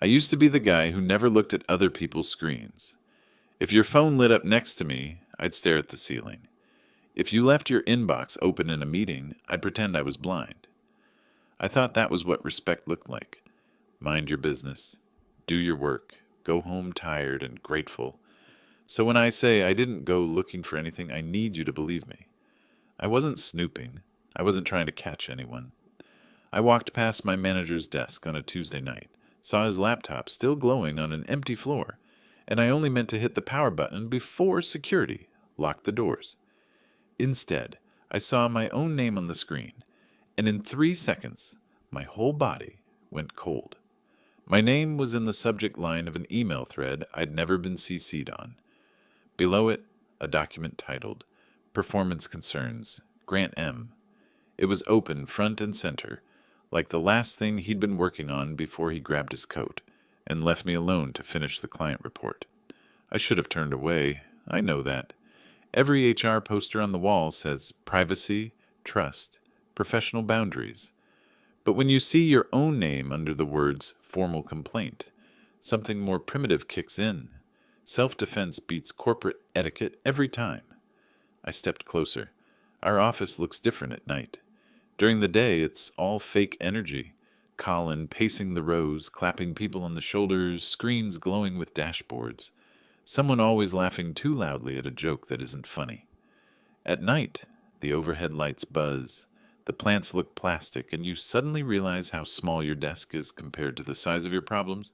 I used to be the guy who never looked at other people's screens. If your phone lit up next to me, I'd stare at the ceiling. If you left your inbox open in a meeting, I'd pretend I was blind. I thought that was what respect looked like. Mind your business. Do your work. Go home tired and grateful. So when I say I didn't go looking for anything, I need you to believe me. I wasn't snooping. I wasn't trying to catch anyone. I walked past my manager's desk on a Tuesday night, saw his laptop still glowing on an empty floor, and I only meant to hit the power button before security locked the doors. Instead, I saw my own name on the screen, and in 3 seconds, my whole body went cold. My name was in the subject line of an email thread I'd never been CC'd on. Below it, a document titled, Performance Concerns, Grant M. It was open front and center, like the last thing he'd been working on before he grabbed his coat and left me alone to finish the client report. I should have turned away. I know that. Every HR poster on the wall says privacy, trust, professional boundaries. But when you see your own name under the words formal complaint, something more primitive kicks in. Self-defense beats corporate etiquette every time. I stepped closer. Our office looks different at night. During the day, it's all fake energy. Colin pacing the rows, clapping people on the shoulders, screens glowing with dashboards. Someone always laughing too loudly at a joke that isn't funny. At night, the overhead lights buzz. The plants look plastic, and you suddenly realize how small your desk is compared to the size of your problems.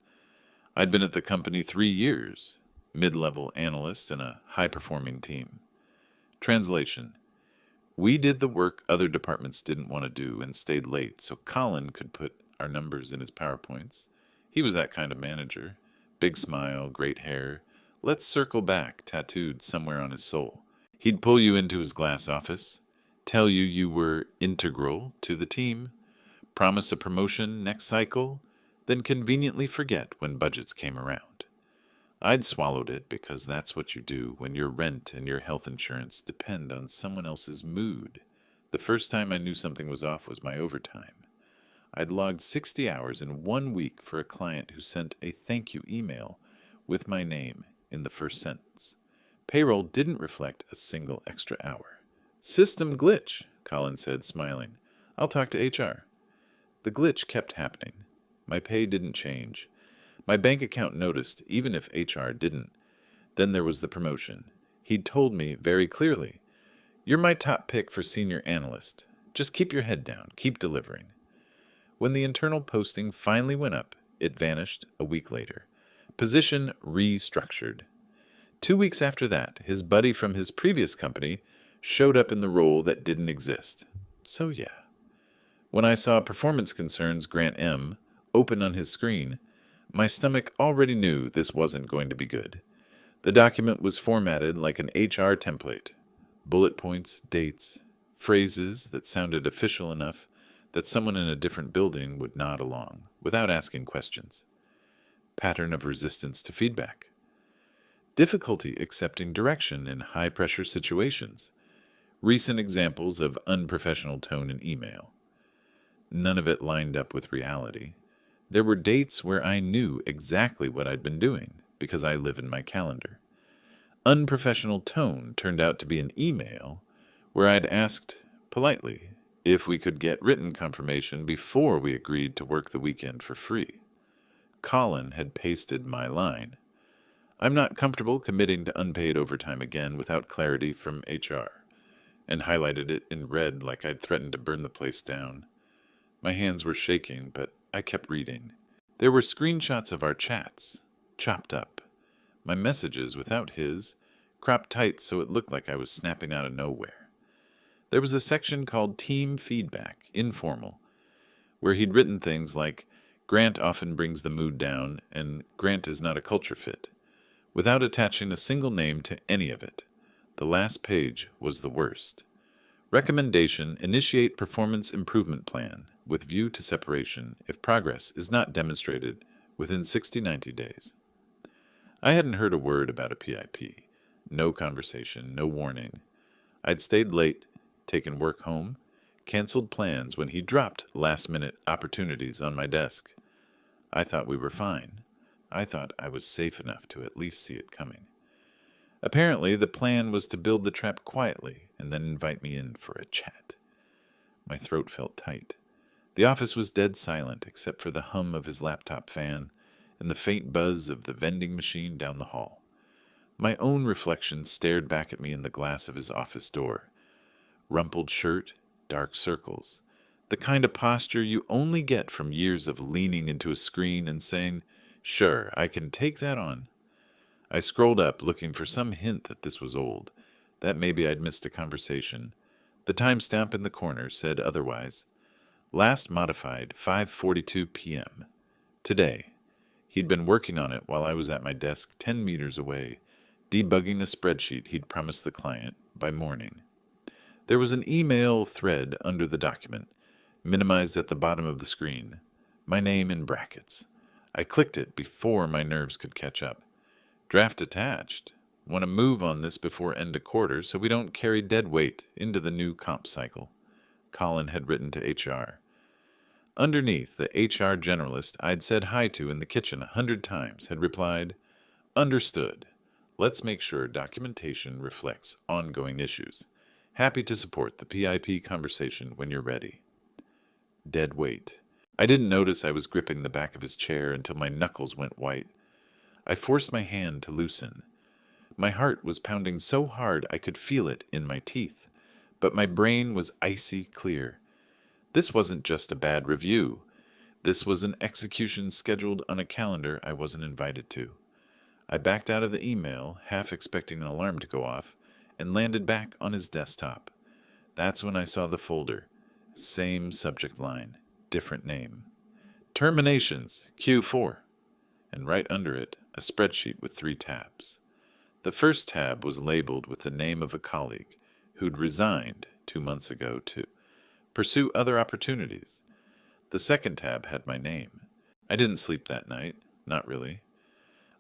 I'd been at the company 3 years, mid-level analyst in a high-performing team. Translation. We did the work other departments didn't want to do and stayed late so Colin could put our numbers in his PowerPoints. He was that kind of manager. Big smile, great hair. Let's circle back tattooed somewhere on his soul. He'd pull you into his glass office, tell you you were integral to the team, promise a promotion next cycle, then conveniently forget when budgets came around. I'd swallowed it because that's what you do when your rent and your health insurance depend on someone else's mood. The first time I knew something was off was my overtime. I'd logged 60 hours in 1 week for a client who sent a thank you email with my name in the first sentence. Payroll didn't reflect a single extra hour. System glitch, Colin said, smiling. I'll talk to HR. The glitch kept happening. My pay didn't change. My bank account noticed, even if HR didn't. Then there was the promotion. He'd told me very clearly, "You're my top pick for senior analyst. Just keep your head down. Keep delivering." When the internal posting finally went up, it vanished a week later. Position restructured. 2 weeks after that, his buddy from his previous company showed up in the role that didn't exist. So yeah. When I saw Performance Concerns Grant M open on his screen, my stomach already knew this wasn't going to be good. The document was formatted like an HR template. Bullet points, dates, phrases that sounded official enough that someone in a different building would nod along, without asking questions. Pattern of resistance to feedback. Difficulty accepting direction in high-pressure situations. Recent examples of unprofessional tone in email. None of it lined up with reality. There were dates where I knew exactly what I'd been doing, because I live in my calendar. Unprofessional tone turned out to be an email where I'd asked, politely, if we could get written confirmation before we agreed to work the weekend for free. Colin had pasted my line. I'm not comfortable committing to unpaid overtime again without clarity from HR, and highlighted it in red like I'd threatened to burn the place down. My hands were shaking, but I kept reading. There were screenshots of our chats, chopped up. My messages, without his, cropped tight so it looked like I was snapping out of nowhere. There was a section called Team Feedback, informal, where he'd written things like, Grant often brings the mood down, and Grant is not a culture fit, without attaching a single name to any of it. The last page was the worst. Recommendation: initiate performance improvement plan with view to separation if progress is not demonstrated within 60-90 days. I hadn't heard a word about a PIP. No conversation, no warning. I'd stayed late, taken work home, canceled plans when he dropped last-minute opportunities on my desk. I thought we were fine. I thought I was safe enough to at least see it coming. Apparently, the plan was to build the trap quietly and then invite me in for a chat. My throat felt tight. The office was dead silent except for the hum of his laptop fan and the faint buzz of the vending machine down the hall. My own reflection stared back at me in the glass of his office door. Rumpled shirt, dark circles. The kind of posture you only get from years of leaning into a screen and saying, "Sure, I can take that on." I scrolled up, looking for some hint that this was old, that maybe I'd missed a conversation. The timestamp in the corner said otherwise. Last modified 5:42 p.m. Today. He'd been working on it while I was at my desk 10 meters away, debugging a spreadsheet he'd promised the client by morning. There was an email thread under the document, minimized at the bottom of the screen. My name in brackets. I clicked it before my nerves could catch up. Draft attached. Want to move on this before end of quarter so we don't carry dead weight into the new comp cycle. Colin had written to HR. Underneath, the HR generalist I'd said hi to in the kitchen 100 times had replied, "Understood. Let's make sure documentation reflects ongoing issues. Happy to support the PIP conversation when you're ready." Dead weight. I didn't notice I was gripping the back of his chair until my knuckles went white. I forced my hand to loosen. My heart was pounding so hard I could feel it in my teeth, but my brain was icy clear. This wasn't just a bad review. This was an execution scheduled on a calendar I wasn't invited to. I backed out of the email, half expecting an alarm to go off, and landed back on his desktop. That's when I saw the folder. Same subject line, different name. Terminations, Q4. And right under it, a spreadsheet with 3 tabs. The first tab was labeled with the name of a colleague who'd resigned 2 months ago to pursue other opportunities. The second tab had my name. I didn't sleep that night, not really.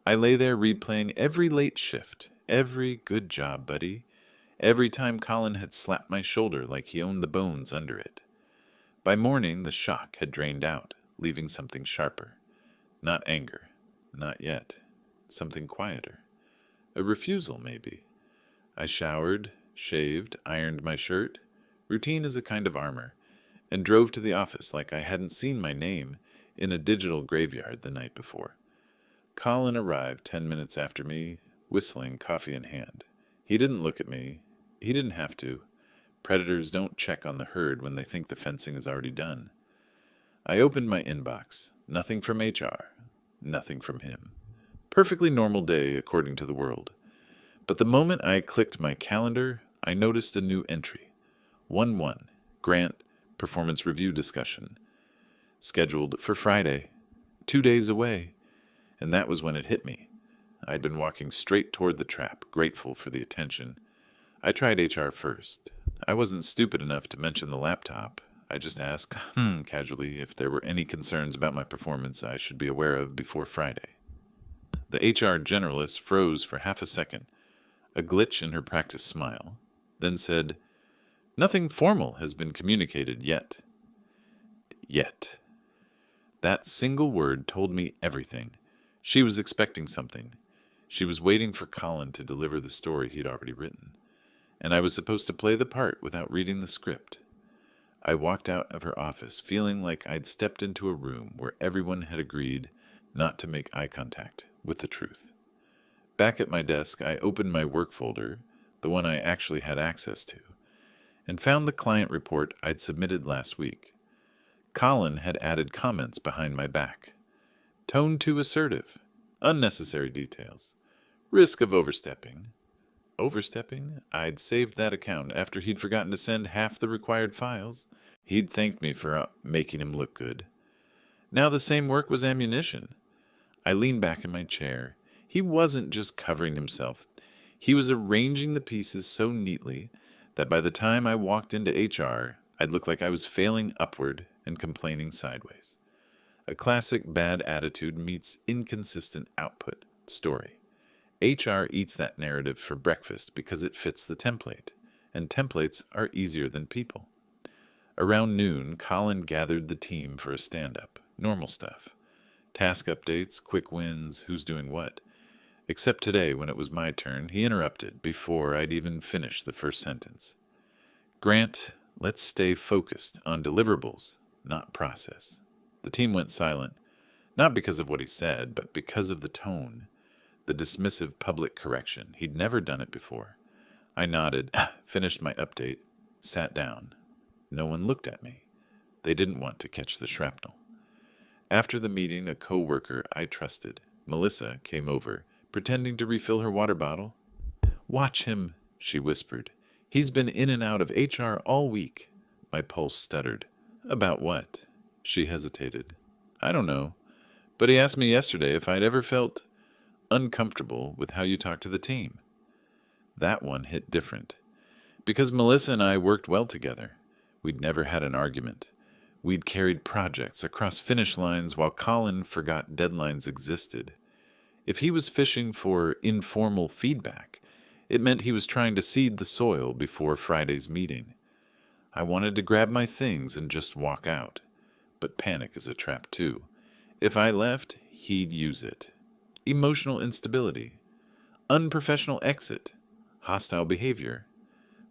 I lay there replaying every late shift, every "good job, buddy," every time Colin had slapped my shoulder like he owned the bones under it. By morning, the shock had drained out, leaving something sharper. Not anger. Not yet. Something quieter. A refusal, maybe. I showered, shaved, ironed my shirt. Routine is a kind of armor. And drove to the office like I hadn't seen my name in a digital graveyard the night before. Colin arrived 10 minutes after me, whistling, coffee in hand. He didn't look at me. He didn't have to. Predators don't check on the herd when they think the fencing is already done. I opened my inbox. Nothing from HR. Nothing from him. Perfectly normal day, according to the world. But the moment I clicked my calendar, I noticed a new entry. 1-1. Grant performance review discussion. Scheduled for Friday. 2 days away. And that was when it hit me. I'd been walking straight toward the trap, grateful for the attention. I tried HR first. I wasn't stupid enough to mention the laptop. I just asked, casually, if there were any concerns about my performance I should be aware of before Friday. The HR generalist froze for half a second, a glitch in her practiced smile, then said, "Nothing formal has been communicated yet." Yet. That single word told me everything. She was expecting something. She was waiting for Colin to deliver the story he'd already written, and I was supposed to play the part without reading the script. I walked out of her office feeling like I'd stepped into a room where everyone had agreed not to make eye contact with the truth. Back at my desk, I opened my work folder, the one I actually had access to, and found the client report I'd submitted last week. Colin had added comments behind my back. Tone too assertive. Unnecessary details. Risk of overstepping. Overstepping? I'd saved that account after he'd forgotten to send half the required files. He'd thanked me for making him look good. Now the same work was ammunition. I leaned back in my chair. He wasn't just covering himself. He was arranging the pieces so neatly that by the time I walked into HR, I'd look like I was failing upward and complaining sideways. A classic bad attitude meets inconsistent output story. HR eats that narrative for breakfast because it fits the template, and templates are easier than people. Around noon, Colin gathered the team for a stand-up, normal stuff. Task updates, quick wins, who's doing what. Except today, when it was my turn, he interrupted before I'd even finished the first sentence. Grant, let's stay focused on deliverables, not process. The team went silent, not because of what he said, but because of the tone, the dismissive public correction. He'd never done it before. I nodded, finished my update, sat down. No one looked at me. They didn't want to catch the shrapnel. After the meeting, a co-worker I trusted, Melissa, came over, pretending to refill her water bottle. "Watch him," she whispered. "He's been in and out of HR all week." My pulse stuttered. "About what?" She hesitated. "I don't know. But he asked me yesterday if I'd ever felt uncomfortable with how you talk to the team." That one hit different. Because Melissa and I worked well together. We'd never had an argument. We'd carried projects across finish lines while Colin forgot deadlines existed. If he was fishing for informal feedback, it meant he was trying to seed the soil before Friday's meeting. I wanted to grab my things and just walk out. But panic is a trap too. If I left, he'd use it. Emotional instability. Unprofessional exit. Hostile behavior.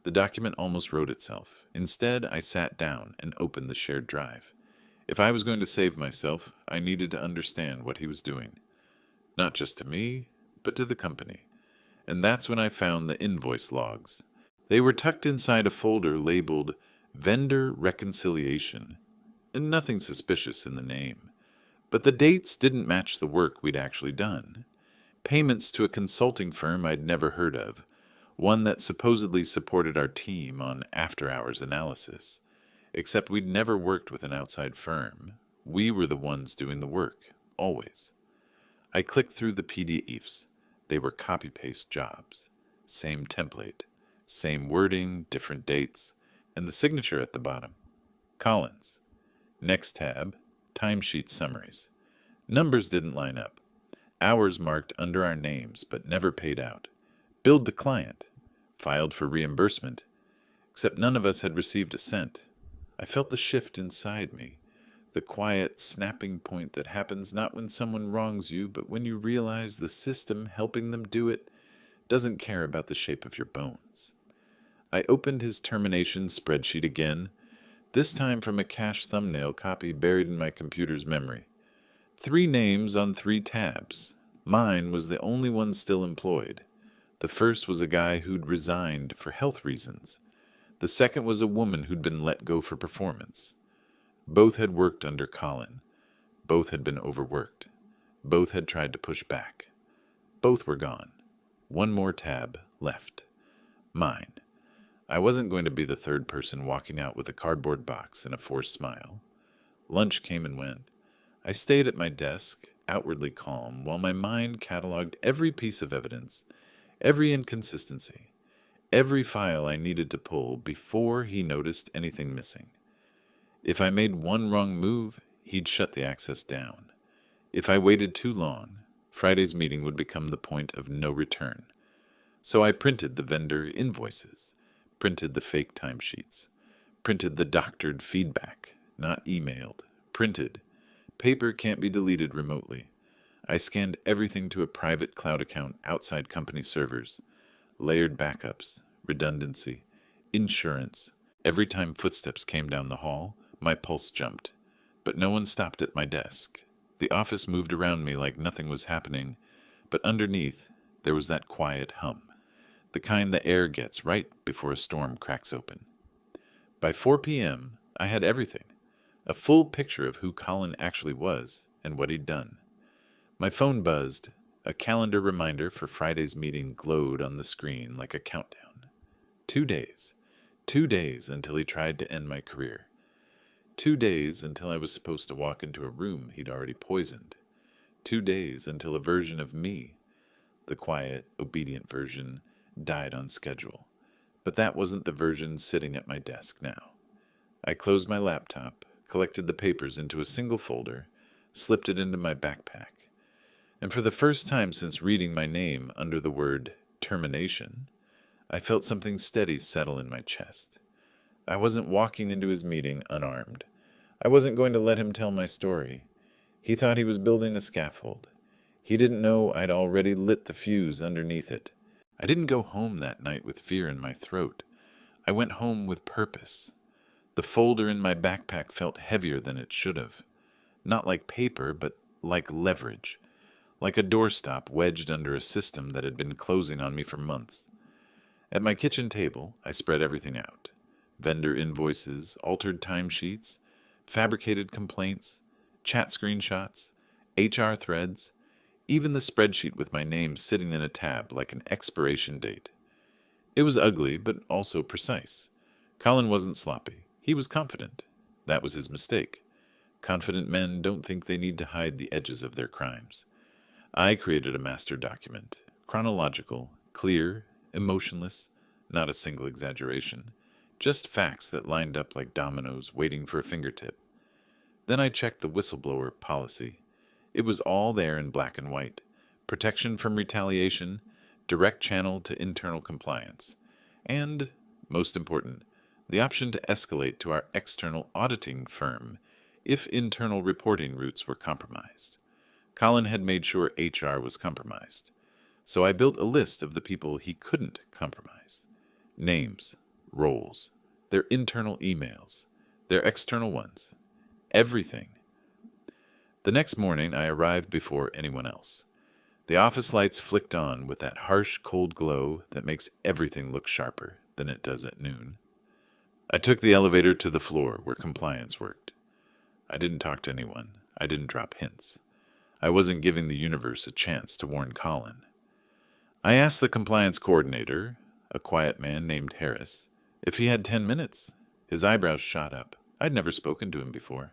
The document almost wrote itself. Instead, I sat down and opened the shared drive. If I was going to save myself, I needed to understand what he was doing. Not just to me, but to the company. And that's when I found the invoice logs. They were tucked inside a folder labeled Vendor Reconciliation, and nothing suspicious in the name. But the dates didn't match the work we'd actually done. Payments to a consulting firm I'd never heard of, one that supposedly supported our team on after-hours analysis. Except we'd never worked with an outside firm. We were the ones doing the work, always. I clicked through the PDFs. They were copy-paste jobs. Same template, same wording, different dates, and the signature at the bottom. Collins. Next tab, timesheet summaries. Numbers didn't line up. Hours marked under our names, but never paid out. Billed to client. Filed for reimbursement. Except none of us had received a cent. I felt the shift inside me. The quiet, snapping point that happens not when someone wrongs you, but when you realize the system helping them do it doesn't care about the shape of your bones. I opened his termination spreadsheet again, this time from a cached thumbnail copy buried in my computer's memory. 3 names on 3 tabs. Mine was the only one still employed. The first was a guy who'd resigned for health reasons. The second was a woman who'd been let go for performance. Both had worked under Colin. Both had been overworked. Both had tried to push back. Both were gone. One more tab left. Mine. I wasn't going to be the third person walking out with a cardboard box and a forced smile. Lunch came and went. I stayed at my desk, outwardly calm, while my mind cataloged every piece of evidence, every inconsistency, every file I needed to pull before he noticed anything missing. If I made one wrong move, he'd shut the access down. If I waited too long, Friday's meeting would become the point of no return. So I printed the vendor invoices, printed the fake timesheets, printed the doctored feedback, not emailed, printed. Paper can't be deleted remotely. I scanned everything to a private cloud account outside company servers, layered backups, redundancy, insurance. Every time footsteps came down the hall, my pulse jumped. But no one stopped at my desk. The office moved around me like nothing was happening, but underneath there was that quiet hum, the kind the air gets right before a storm cracks open. By 4 p.m., I had everything, a full picture of who Colin actually was and what he'd done. My phone buzzed. A calendar reminder for Friday's meeting glowed on the screen like a countdown. 2 days. 2 days until he tried to end my career. 2 days until I was supposed to walk into a room he'd already poisoned. 2 days until a version of me, the quiet, obedient version, died on schedule. But that wasn't the version sitting at my desk now. I closed my laptop, collected the papers into a single folder, slipped it into my backpack. And for the first time since reading my name under the word termination, I felt something steady settle in my chest. I wasn't walking into his meeting unarmed. I wasn't going to let him tell my story. He thought he was building a scaffold. He didn't know I'd already lit the fuse underneath it. I didn't go home that night with fear in my throat. I went home with purpose. The folder in my backpack felt heavier than it should have. Not like paper, but like leverage. Like a doorstop wedged under a system that had been closing on me for months. At my kitchen table, I spread everything out. Vendor invoices, altered timesheets, fabricated complaints, chat screenshots, HR threads, even the spreadsheet with my name sitting in a tab like an expiration date. It was ugly, but also precise. Colin wasn't sloppy. He was confident. That was his mistake. Confident men don't think they need to hide the edges of their crimes. I created a master document, chronological, clear, emotionless, not a single exaggeration, just facts that lined up like dominoes waiting for a fingertip. Then I checked the whistleblower policy. It was all there in black and white. Protection from retaliation, direct channel to internal compliance, and, most important, the option to escalate to our external auditing firm if internal reporting routes were compromised. Colin had made sure HR was compromised, so I built a list of the people he couldn't compromise. Names, roles, their internal emails, their external ones, everything. The next morning I arrived before anyone else. The office lights flicked on with that harsh, cold glow that makes everything look sharper than it does at noon. I took the elevator to the floor where compliance worked. I didn't talk to anyone. I didn't drop hints. I wasn't giving the universe a chance to warn Colin. I asked the compliance coordinator, a quiet man named Harris, if he had 10 minutes. His eyebrows shot up. I'd never spoken to him before.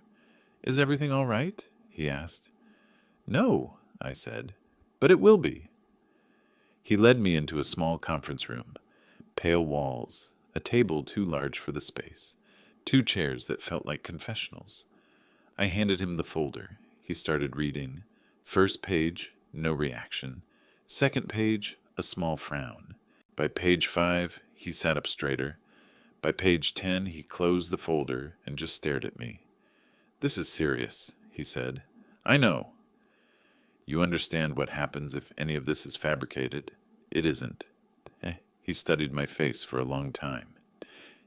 "Is everything all right?" he asked. "No," I said, "but it will be." He led me into a small conference room. Pale walls, a table too large for the space, 2 chairs that felt like confessionals. I handed him the folder. He started reading. First page, no reaction. Second page, a small frown. By page 5, he sat up straighter. By page 10, he closed the folder and just stared at me. "This is serious," he said. "I know. You understand what happens if any of this is fabricated? It isn't." He studied my face for a long time.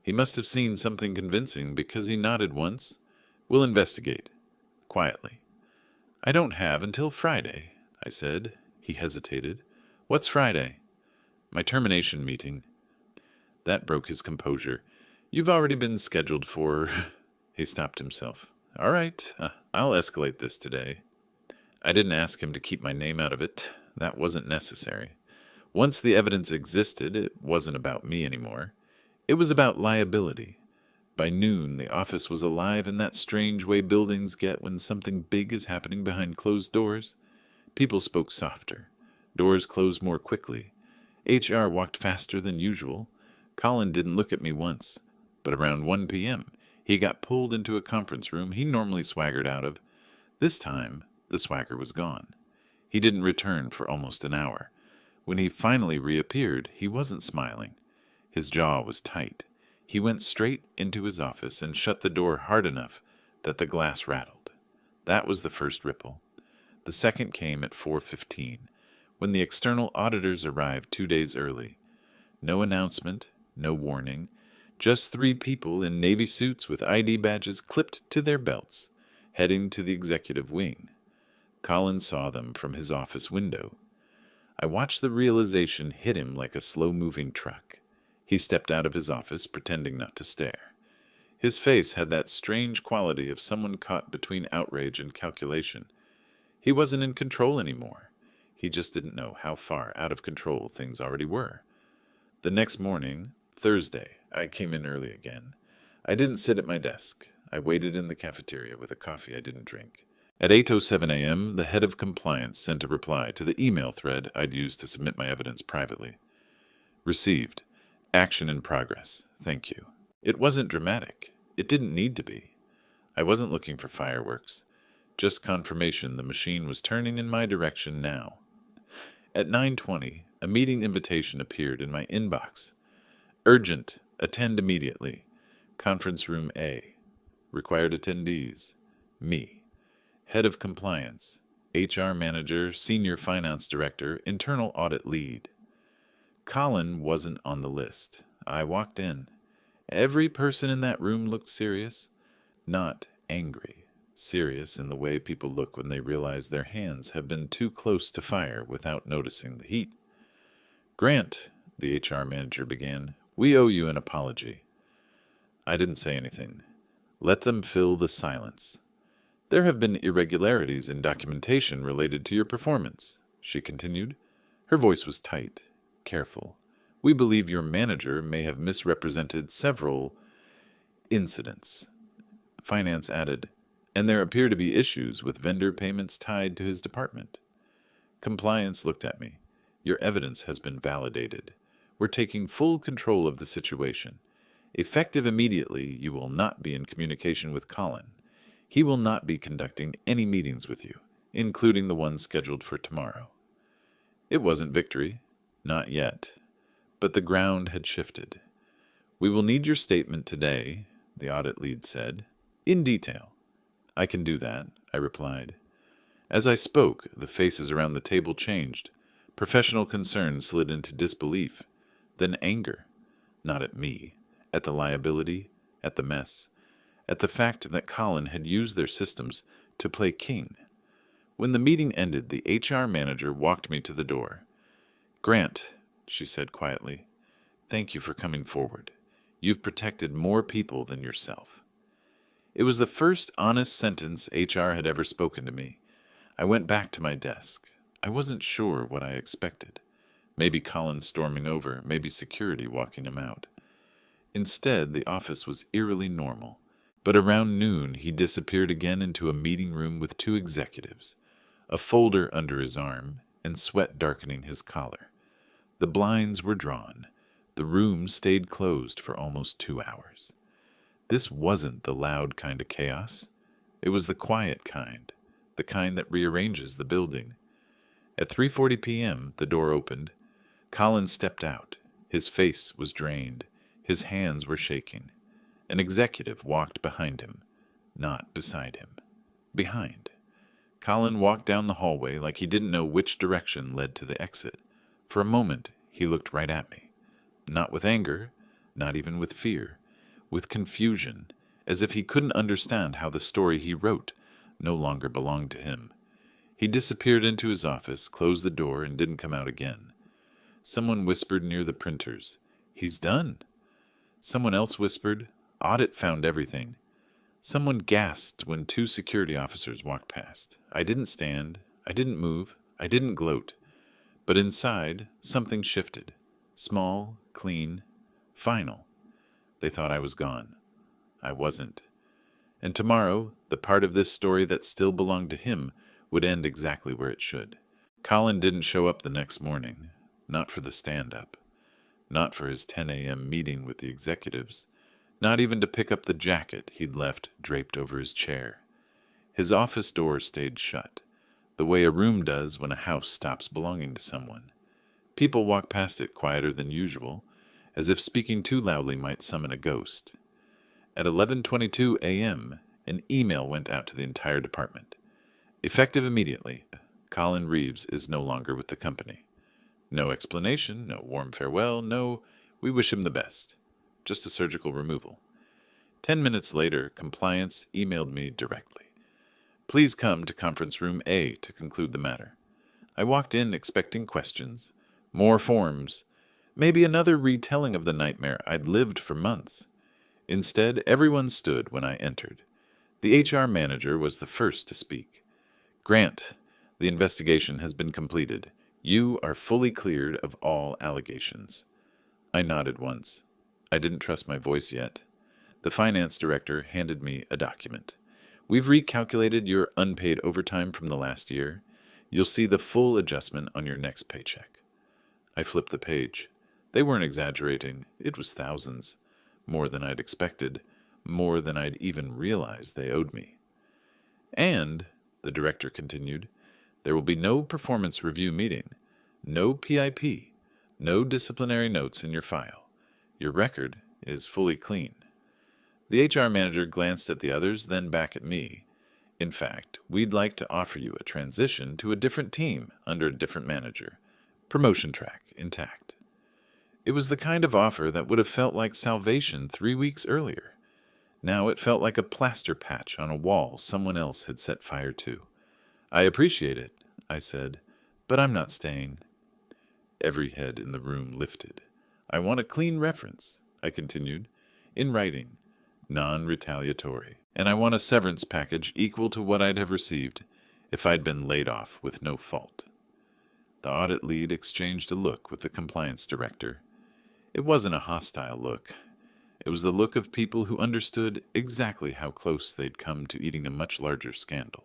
He must have seen something convincing because he nodded once. "We'll investigate." Quietly. "I don't have until Friday," I said. He hesitated. "What's Friday?" "My termination meeting." That broke his composure. "You've already been scheduled for—" He stopped himself. "All right, I'll escalate this today." I didn't ask him to keep my name out of it. That wasn't necessary. Once the evidence existed, it wasn't about me anymore. It was about liability. By noon, the office was alive in that strange way buildings get when something big is happening behind closed doors. People spoke softer. Doors closed more quickly. HR walked faster than usual. Colin didn't look at me once. But around 1 p.m., he got pulled into a conference room he normally swaggered out of. This time, the swagger was gone. He didn't return for almost an hour. When he finally reappeared, he wasn't smiling. His jaw was tight. He went straight into his office and shut the door hard enough that the glass rattled. That was the first ripple. The second came at 4:15, when the external auditors arrived 2 days early. No announcement, no warning, just 3 people in navy suits with ID badges clipped to their belts, heading to the executive wing. Colin saw them from his office window. I watched the realization hit him like a slow-moving truck. He stepped out of his office, pretending not to stare. His face had that strange quality of someone caught between outrage and calculation. He wasn't in control anymore. He just didn't know how far out of control things already were. The next morning, Thursday, I came in early again. I didn't sit at my desk. I waited in the cafeteria with a coffee I didn't drink. At 8:07 a.m., the head of compliance sent a reply to the email thread I'd used to submit my evidence privately. "Received. Action in progress. Thank you." It wasn't dramatic. It didn't need to be. I wasn't looking for fireworks. Just confirmation the machine was turning in my direction now. At 9:20, a meeting invitation appeared in my inbox. "Urgent. Attend immediately. Conference room A. Required attendees. Me." Head of Compliance, HR Manager, Senior Finance Director, Internal Audit Lead. Colin wasn't on the list. I walked in. Every person in that room looked serious, not angry. Serious in the way people look when they realize their hands have been too close to fire without noticing the heat. "Grant," the HR manager began, "we owe you an apology." I didn't say anything. Let them fill the silence. "There have been irregularities in documentation related to your performance," she continued. Her voice was tight, careful. "We believe your manager may have misrepresented several incidents." Finance added, "And there appear to be issues with vendor payments tied to his department." Compliance looked at me. "Your evidence has been validated. We're taking full control of the situation. Effective immediately, you will not be in communication with Colin. He will not be conducting any meetings with you, including the one scheduled for tomorrow." It wasn't victory. Not yet. But the ground had shifted. "We will need your statement today," the audit lead said, "in detail." "I can do that," I replied. As I spoke, the faces around the table changed. Professional concern slid into disbelief, then anger. Not at me, at the liability, at the mess, at the fact that Colin had used their systems to play king. When the meeting ended, the HR manager walked me to the door. "Grant," she said quietly, "thank you for coming forward. You've protected more people than yourself." It was the first honest sentence HR had ever spoken to me. I went back to my desk. I wasn't sure what I expected. Maybe Colin storming over, maybe security walking him out. Instead, the office was eerily normal. But around noon, he disappeared again into a meeting room with two executives, a folder under his arm, and sweat darkening his collar. The blinds were drawn. The room stayed closed for almost 2 hours. This wasn't the loud kind of chaos. It was the quiet kind, the kind that rearranges the building. At 3:40 p.m., the door opened. Colin stepped out. His face was drained. His hands were shaking. An executive walked behind him, not beside him. Behind. Colin walked down the hallway like he didn't know which direction led to the exit. For a moment, he looked right at me. Not with anger, not even with fear, with confusion, as if he couldn't understand how the story he wrote no longer belonged to him. He disappeared into his office, closed the door, and didn't come out again. Someone whispered near the printers, "He's done." Someone else whispered, "Audit found everything." Someone gasped when 2 security officers walked past. I didn't stand, I didn't move, I didn't gloat. But inside, something shifted. Small, clean, final. They thought I was gone. I wasn't. And tomorrow, the part of this story that still belonged to him would end exactly where it should. Colin didn't show up the next morning. Not for the stand-up. Not for his 10 a.m. meeting with the executives. Not even to pick up the jacket he'd left draped over his chair. His office door stayed shut, the way a room does when a house stops belonging to someone. People walk past it quieter than usual, as if speaking too loudly might summon a ghost. At 11:22 a.m., an email went out to the entire department. Effective immediately, Colin Reeves is no longer with the company. No explanation, no warm farewell, no, "we wish him the best." Just a surgical removal. 10 minutes later, compliance emailed me directly. "Please come to conference room A to conclude the matter." I walked in expecting questions, more forms, maybe another retelling of the nightmare I'd lived for months. Instead, everyone stood when I entered. The HR manager was the first to speak. "Grant, the investigation has been completed. You are fully cleared of all allegations." I nodded once. I didn't trust my voice yet. The finance director handed me a document. "We've recalculated your unpaid overtime from the last year. You'll see the full adjustment on your next paycheck." I flipped the page. They weren't exaggerating. It was thousands. More than I'd expected. More than I'd even realized they owed me. "And," the director continued, "there will be no performance review meeting, no PIP, no disciplinary notes in your file. Your record is fully clean." The HR manager glanced at the others, then back at me. In fact, we'd like to offer you a transition to a different team under a different manager. Promotion track intact. It was the kind of offer that would have felt like salvation 3 weeks earlier. Now it felt like a plaster patch on a wall someone else had set fire to. I appreciate it, I said, but I'm not staying. Every head in the room lifted. I want a clean reference, I continued, in writing, non-retaliatory, and I want a severance package equal to what I'd have received if I'd been laid off with no fault. The audit lead exchanged a look with the compliance director. It wasn't a hostile look. It was the look of people who understood exactly how close they'd come to eating a much larger scandal.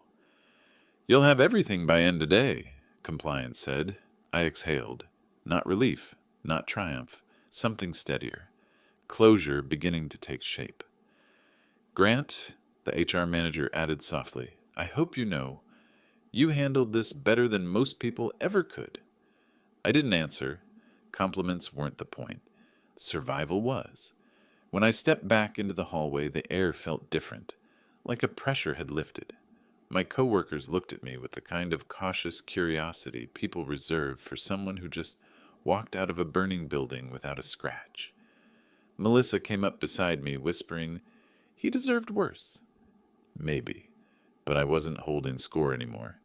You'll have everything by end of day, compliance said. I exhaled. Not relief, not triumph, something steadier. Closure beginning to take shape. Grant, the HR manager added softly, I hope you know, you handled this better than most people ever could. I didn't answer. Compliments weren't the point. Survival was. When I stepped back into the hallway, the air felt different, like a pressure had lifted. My coworkers looked at me with the kind of cautious curiosity people reserve for someone who just walked out of a burning building without a scratch. Melissa came up beside me, whispering, he deserved worse. Maybe, but I wasn't holding score anymore.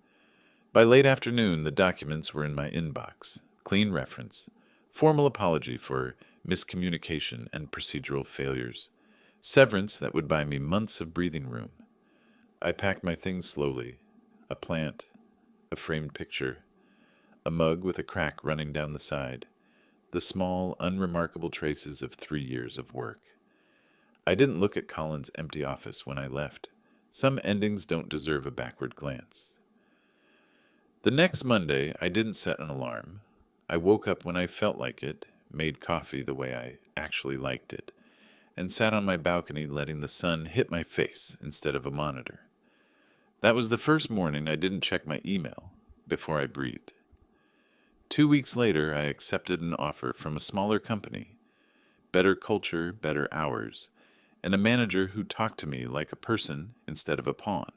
By late afternoon, the documents were in my inbox. Clean reference, formal apology for miscommunication and procedural failures, severance that would buy me months of breathing room. I packed my things slowly, a plant, a framed picture, a mug with a crack running down the side, the small, unremarkable traces of 3 years of work. I didn't look at Colin's empty office when I left. Some endings don't deserve a backward glance. The next Monday, I didn't set an alarm. I woke up when I felt like it, made coffee the way I actually liked it, and sat on my balcony letting the sun hit my face instead of a monitor. That was the first morning I didn't check my email before I breathed. 2 weeks later, I accepted an offer from a smaller company. Better culture, better hours, and a manager who talked to me like a person instead of a pawn.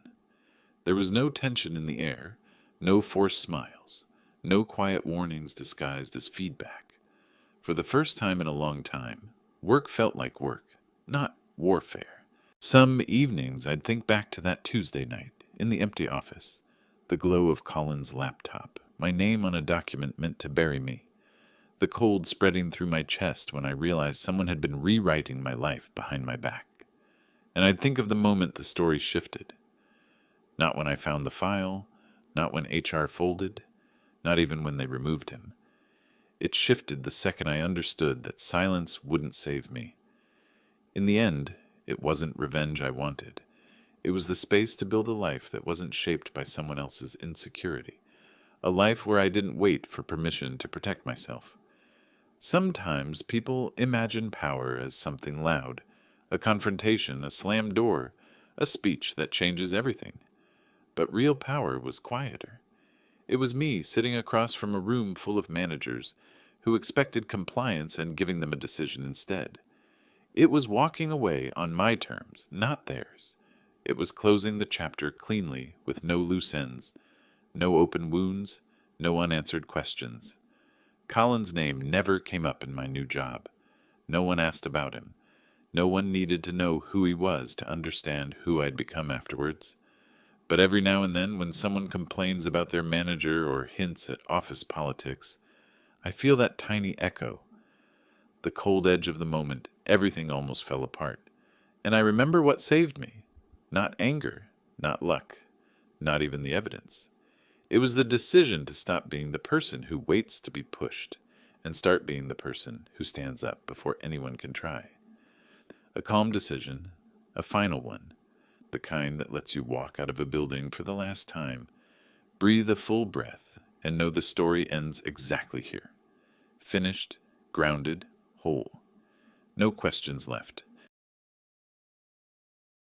There was no tension in the air, no forced smiles, no quiet warnings disguised as feedback. For the first time in a long time, work felt like work, not warfare. Some evenings I'd think back to that Tuesday night, in the empty office, the glow of Colin's laptop, my name on a document meant to bury me, the cold spreading through my chest when I realized someone had been rewriting my life behind my back. And I'd think of the moment the story shifted. Not when I found the file, not when HR folded, not even when they removed him. It shifted the second I understood that silence wouldn't save me. In the end, it wasn't revenge I wanted. It was the space to build a life that wasn't shaped by someone else's insecurity, a life where I didn't wait for permission to protect myself. Sometimes people imagine power as something loud, a confrontation, a slammed door, a speech that changes everything. But real power was quieter. It was me sitting across from a room full of managers who expected compliance and giving them a decision instead. It was walking away on my terms, not theirs. It was closing the chapter cleanly with no loose ends, no open wounds, no unanswered questions. Colin's name never came up in my new job. No one asked about him. No one needed to know who he was to understand who I'd become afterwards. But every now and then, when someone complains about their manager or hints at office politics, I feel that tiny echo. The cold edge of the moment, everything almost fell apart. And I remember what saved me. Not anger, not luck, not even the evidence. It was the decision to stop being the person who waits to be pushed and start being the person who stands up before anyone can try. A calm decision, a final one, the kind that lets you walk out of a building for the last time, breathe a full breath, and know the story ends exactly here. Finished, grounded, whole. No questions left.